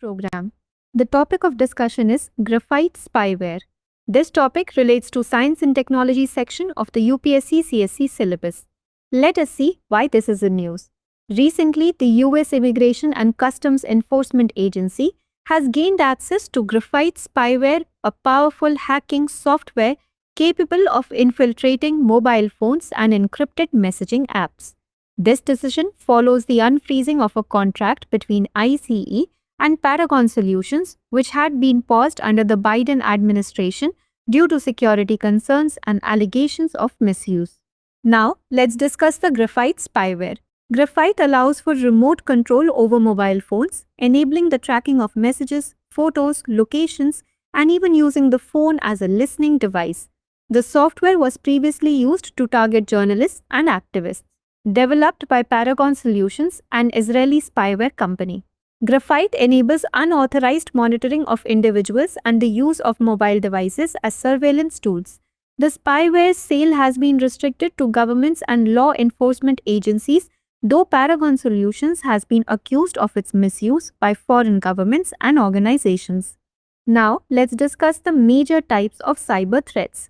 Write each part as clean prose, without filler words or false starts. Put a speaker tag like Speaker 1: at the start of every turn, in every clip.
Speaker 1: program. The topic of discussion is graphite spyware. This topic relates to Science and Technology section of the UPSC CSC syllabus. Let us see why this is in news. Recently, the US Immigration and Customs Enforcement Agency has gained access to graphite spyware, a powerful hacking software capable of infiltrating mobile phones and encrypted messaging apps. This decision follows the unfreezing of a contract between ICE and Paragon Solutions, which had been paused under the Biden administration due to security concerns and allegations of misuse. Now, let's discuss the graphite spyware. Graphite allows for remote control over mobile phones, enabling the tracking of messages, photos, locations, and even using the phone as a listening device. The software was previously used to target journalists and activists. Developed by Paragon Solutions, an Israeli spyware company. Graphite enables unauthorized monitoring of individuals and the use of mobile devices as surveillance tools. The spyware's sale has been restricted to governments and law enforcement agencies, though Paragon Solutions has been accused of its misuse by foreign governments and organizations. Now, let's discuss the major types of cyber threats.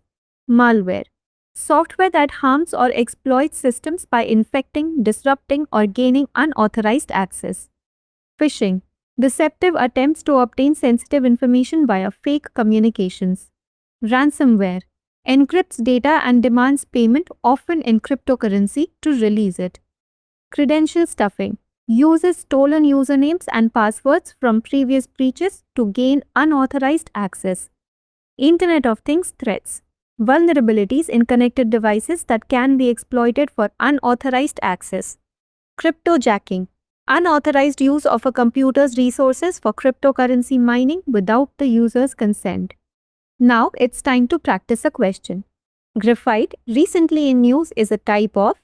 Speaker 1: Malware. Software that harms or exploits systems by infecting, disrupting, or gaining unauthorized access. Phishing. Deceptive attempts to obtain sensitive information via fake communications. Ransomware. Encrypts data and demands payment, often in cryptocurrency, to release it. Credential stuffing. Uses stolen usernames and passwords from previous breaches to gain unauthorized access. Internet of Things threats. Vulnerabilities in connected devices that can be exploited for unauthorized access. Cryptojacking. Unauthorized use of a computer's resources for cryptocurrency mining without the user's consent. Now it's time to practice a question. Graphite, recently in news, is a type of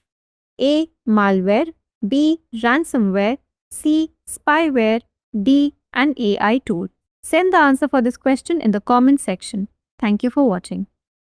Speaker 1: A. Malware, B. Ransomware, C. Spyware, D. An AI tool. Send the answer for this question in the comment section. Thank you for watching.